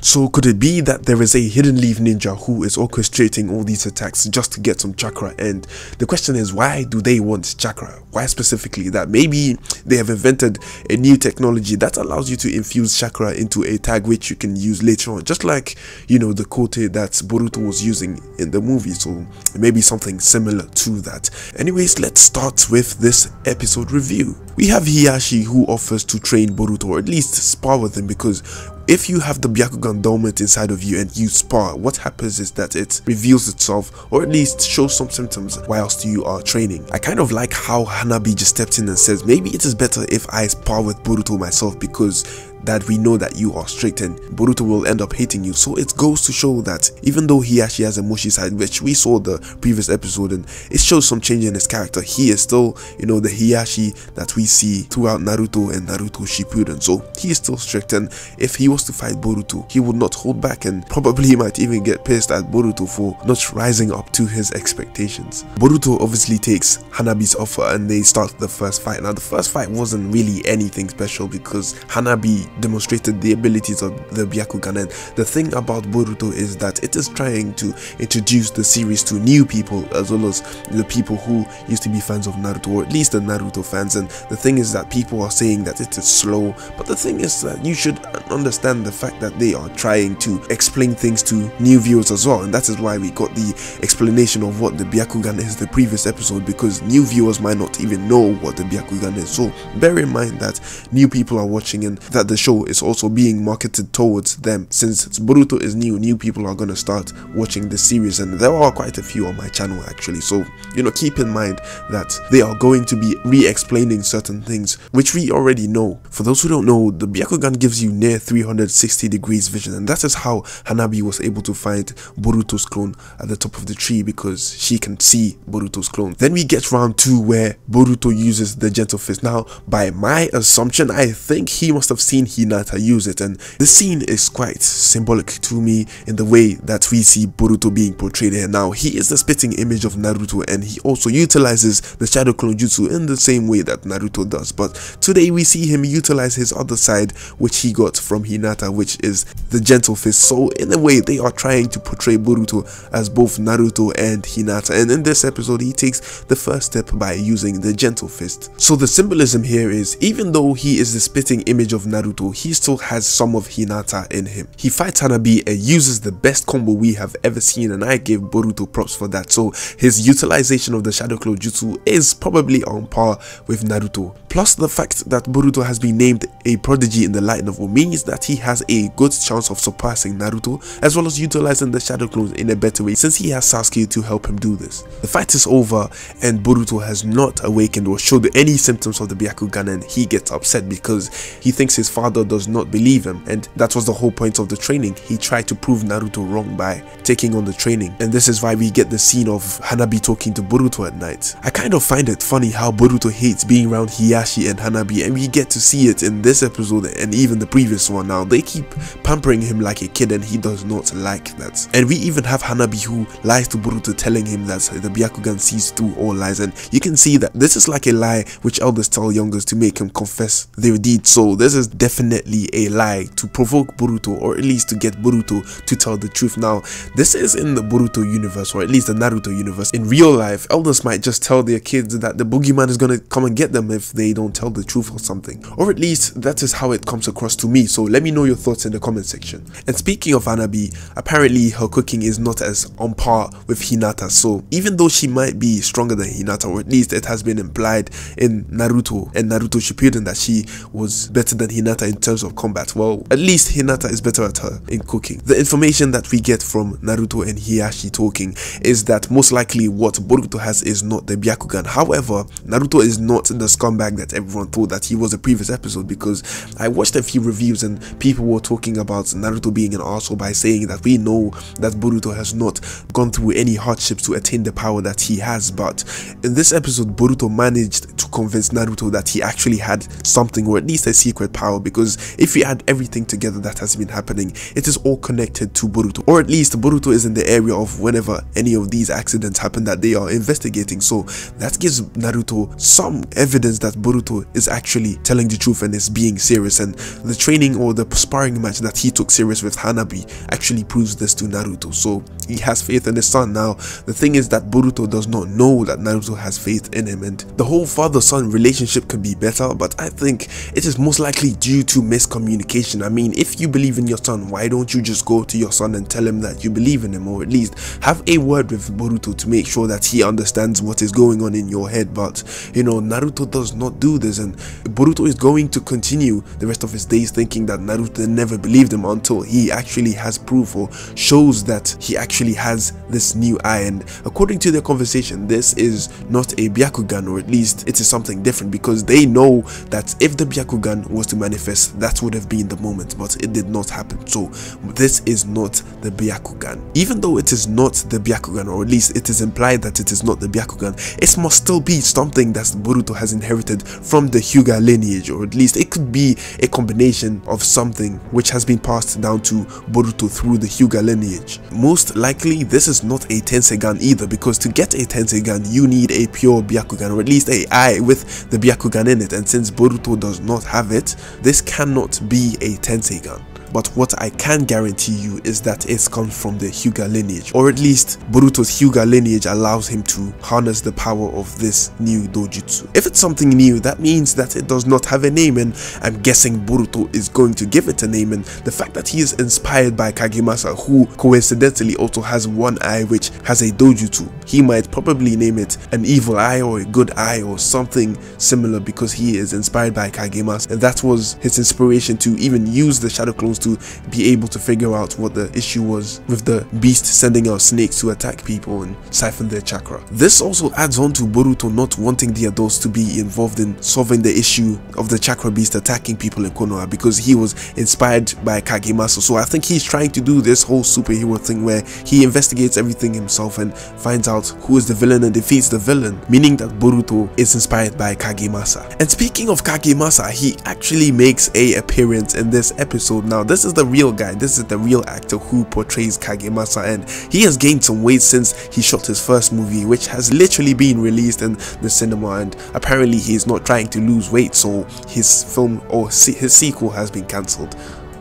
So could it be that there is a hidden leaf ninja who is orchestrating all these attacks just to get some chakra? And the question is, why do they want chakra? Why specifically that? Maybe they have invented a new technology that allows you to infuse chakra into a tag which you can use later on, just like, you know, the kote that Boruto was using in the movie. So maybe something similar to that. Anyways, let's start with this episode review. We have Hiashi, who offers to train Boruto, or at least spar with him, because if you have the Byakugan dormant inside of you and you spar, what happens is that it reveals itself, or at least shows some symptoms whilst you are training. I kind of like how Hanabi just stepped in and says, maybe it is better if I spar with Boruto myself, because that we know that you are strict and Boruto will end up hating you. So it goes to show that even though Hiashi has a mushy side, which we saw the previous episode, and it shows some change in his character, he is still, you know, the Hiashi that we see throughout Naruto and Naruto Shippuden. So he is still strict, and if he was to fight Boruto, he would not hold back, and probably might even get pissed at Boruto for not rising up to his expectations. Boruto obviously takes Hanabi's offer and they start the first fight. Now the first fight wasn't really anything special because Hanabi demonstrated the abilities of the Byakugan, and the thing about Boruto is that it is trying to introduce the series to new people as well as the people who used to be fans of Naruto, or at least the Naruto fans. And the thing is that people are saying that it is slow, but the thing is that you should understand the fact that they are trying to explain things to new viewers as well, and that is why we got the explanation of what the Byakugan is the previous episode, because new viewers might not even know what the Byakugan is. So bear in mind that new people are watching and that the show is also being marketed towards them. Since Boruto is new people are going to start watching the series, and there are quite a few on my channel actually. So, you know, keep in mind that they are going to be re-explaining certain things which we already know. For those who don't know, the Byakugan gives you near 360 degrees vision, and that is how Hanabi was able to find Boruto's clone at the top of the tree, because she can see Boruto's clone. Then we get round 2 where Boruto uses the gentle fist. Now by my assumption, I think he must have seen Hinata use it, and this scene is quite symbolic to me in the way that we see Boruto being portrayed here. Now he is the spitting image of Naruto, and he also utilizes the shadow clone jutsu in the same way that Naruto does, but today we see him utilize his other side which he got from Hinata, which is the gentle fist. So in a way they are trying to portray Boruto as both Naruto and Hinata, and in this episode he takes the first step by using the gentle fist. So the symbolism here is, even though he is the spitting image of Naruto, he still has some of Hinata in him. He fights Hanabi and uses the best combo we have ever seen, and I give Boruto props for that. So his utilization of the shadow clone jutsu is probably on par with Naruto. Plus the fact that Boruto has been named a prodigy in the light novel means that he has a good chance of surpassing Naruto, as well as utilizing the shadow clones in a better way, since he has Sasuke to help him do this. The fight is over and Boruto has not awakened or showed any symptoms of the Byakugan, and he gets upset because he thinks his father does not believe him, and that was the whole point of the training. He tried to prove Naruto wrong by taking on the training, and this is why we get the scene of Hanabi talking to Boruto at night. I kind of find it funny how Boruto hates being around Hiashi and Hanabi, and we get to see it in this episode and even the previous one. Now they keep pampering him like a kid and he does not like that, and we even have Hanabi who lies to Boruto, telling him that the Byakugan sees through all lies, and you can see that this is like a lie which elders tell youngers to make him confess their deeds. So this is definitely a lie to provoke Boruto, or at least to get Boruto to tell the truth. Now this is in the Boruto universe, or at least the Naruto universe. In real life, elders might just tell their kids that the boogeyman is gonna come and get them if they don't tell the truth or something, or at least that is how it comes across to me. So let me know your thoughts in the comment section. And speaking of Hanabi, apparently her cooking is not as on par with Hinata. So even though she might be stronger than Hinata, or at least it has been implied in Naruto and Naruto Shippuden that she was better than Hinata in terms of combat, well, at least Hinata is better at her in cooking. The information that we get from Naruto and Hiashi talking is that most likely what Boruto has is not the Byakugan. However, Naruto is not the scumbag that everyone thought that he was a previous episode, because I watched a few reviews and people were talking about Naruto being an arsehole by saying that we know that Boruto has not gone through any hardships to attain the power that he has, but in this episode Boruto managed to convince Naruto that he actually had something, or at least a secret power, because if we add everything together that has been happening, it is all connected to Boruto, or at least Boruto is in the area of whenever any of these accidents happen that they are investigating. So that gives Naruto some evidence that Boruto is actually telling the truth and is being serious, and the training or the sparring match that he took serious with Hanabi actually proves this to Naruto. So he has faith in his son. Now the thing is that Boruto does not know that Naruto has faith in him, and the whole father-son relationship could be better, but I think it is most likely due to miscommunication. I mean, if you believe in your son, why don't you just go to your son and tell him that you believe in him, or at least have a word with Boruto to make sure that he understands what is going on in your head? But you know, Naruto does not do this, and Boruto is going to continue the rest of his days thinking that Naruto never believed him until he actually has proof or shows that he actually has this new eye. And according to their conversation, this is not a Byakugan, or at least it is something different, because they know that if the Byakugan was to manifest, that would have been the moment, but it did not happen. So this is not the Byakugan. Even though it is not the Byakugan, or at least it is implied that it is not the Byakugan, it must still be something that Boruto has inherited from the Hyuga lineage, or at least it could be a combination of something which has been passed down to Boruto through the Hyuga lineage. Most likely this is not a Tensegan either, because to get a Tensegan you need a pure Byakugan, or at least a eye with the Byakugan in it, and since Boruto does not have it, this cannot be a Tensegan. But what I can guarantee you is that it comes from the Hyuga lineage, or at least Boruto's Hyuga lineage allows him to harness the power of this new dojutsu. If it's something new, that means that it does not have a name, and I'm guessing Boruto is going to give it a name. And the fact that he is inspired by Kagemasa, who coincidentally also has one eye which has a dojutsu, he might probably name it an evil eye or a good eye or something similar, because he is inspired by Kagemasa, and that was his inspiration to even use the shadow clones to be able to figure out what the issue was with the beast sending out snakes to attack people and siphon their chakra. This also adds on to Boruto not wanting the adults to be involved in solving the issue of the chakra beast attacking people in Konoha, because he was inspired by Kagemasa. So I think he's trying to do this whole superhero thing where he investigates everything himself and finds out who is the villain and defeats the villain, meaning that Boruto is inspired by Kagemasa. And speaking of Kagemasa, he actually makes a appearance in this episode. Now this is the real guy, this is the real actor who portrays Kagemasa, and he has gained some weight since he shot his first movie, which has literally been released in the cinema, and apparently he is not trying to lose weight, so his film or his sequel has been cancelled.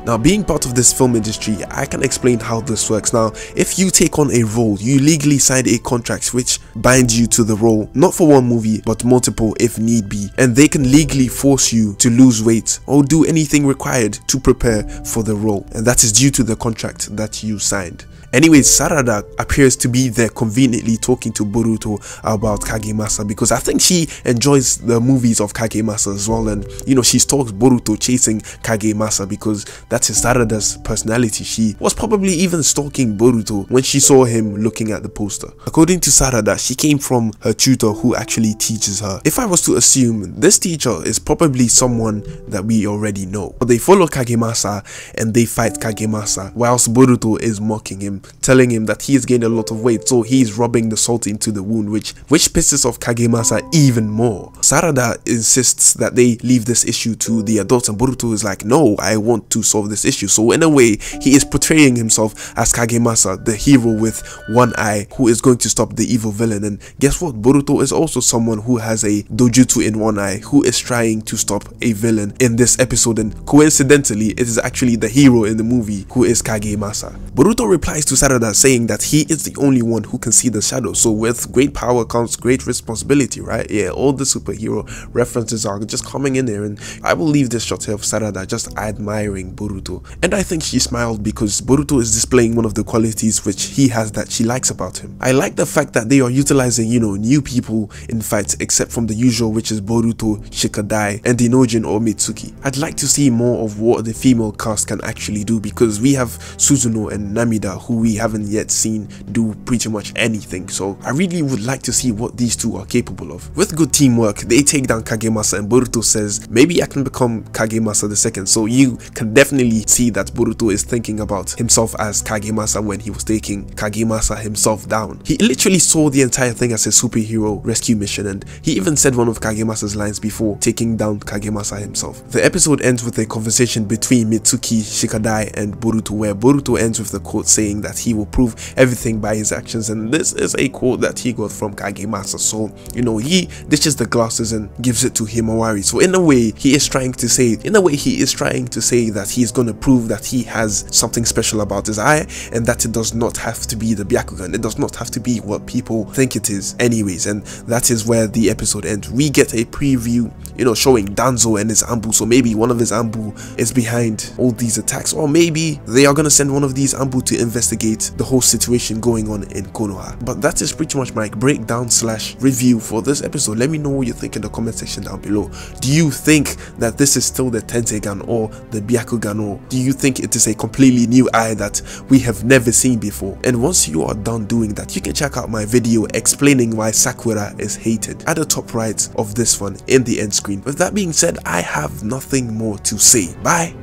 Now, being part of this film industry, I can explain how this works. Now, if you take on a role, you legally sign a contract which binds you to the role, not for one movie, but multiple if need be. And they can legally force you to lose weight or do anything required to prepare for the role. And that is due to the contract that you signed. Anyways, Sarada appears to be there conveniently talking to Boruto about Kagemasa, because I think she enjoys the movies of Kagemasa as well, and you know, she stalks Boruto chasing Kagemasa because that is Sarada's personality. She was probably even stalking Boruto when she saw him looking at the poster. According to Sarada, she came from her tutor who actually teaches her. If I was to assume, this teacher is probably someone that we already know. But they follow Kagemasa and they fight Kagemasa whilst Boruto is mocking him, telling him that he has gained a lot of weight, so he's rubbing the salt into the wound, which pisses off Kagemasa even more. Sarada insists that they leave this issue to the adults, and Boruto is like, no, I want to solve this issue. So in a way, he is portraying himself as Kagemasa, the hero with one eye who is going to stop the evil villain. And guess what? Boruto is also someone who has a dojutsu in one eye, who is trying to stop a villain in this episode, and coincidentally, it is actually the hero in the movie who is Kagemasa. Boruto replies to Sarada saying that he is the only one who can see the shadow, so with great power comes great responsibility, right? Yeah, all the superhero references are just coming in there, and I will leave this shot here of Sarada just admiring Boruto, and I think she smiled because Boruto is displaying one of the qualities which he has that she likes about him. I like the fact that they are utilizing, you know, new people in fights except from the usual, which is Boruto, Shikadai, and Inojin or Mitsuki. I'd like to see more of what the female cast can actually do, because we have Suzuno and Namida who we haven't yet seen do pretty much anything, so I really would like to see what these two are capable of. With good teamwork, they take down Kagemasa, and Boruto says, maybe I can become Kagemasa II, so you can definitely clearly see that Boruto is thinking about himself as kagemasa when he was taking kagemasa himself down. He literally saw the entire thing as a superhero rescue mission, and he even said one of Kagemasa's lines before taking down Kagemasa himself. The episode ends with a conversation between Mitsuki, Shikadai and Boruto, where Boruto ends with the quote saying that he will prove everything by his actions, and this is a quote that he got from Kagemasa. So, you know, he ditches the glasses and gives it to Himawari. So in a way, he is trying to say that he's gonna prove that he has something special about his eye, and that it does not have to be the Byakugan. It does not have to be what people think it is anyways, and that is where the episode ends. We get a preview, you know, showing Danzo and his Ambu. So maybe one of his Ambu is behind all these attacks, or maybe they are gonna send one of these Ambu to investigate the whole situation going on in Konoha. But that is pretty much my breakdown / review for this episode. Let me know what you think in the comment section down below. Do you think that this is still the Tensegan or the Byakugan, or do you think it is a completely new eye that we have never seen before? And once you are done doing that, you can check out my video explaining why Sakura is hated at the top right of this one in the end screen. With that being said, I have nothing more to say. Bye.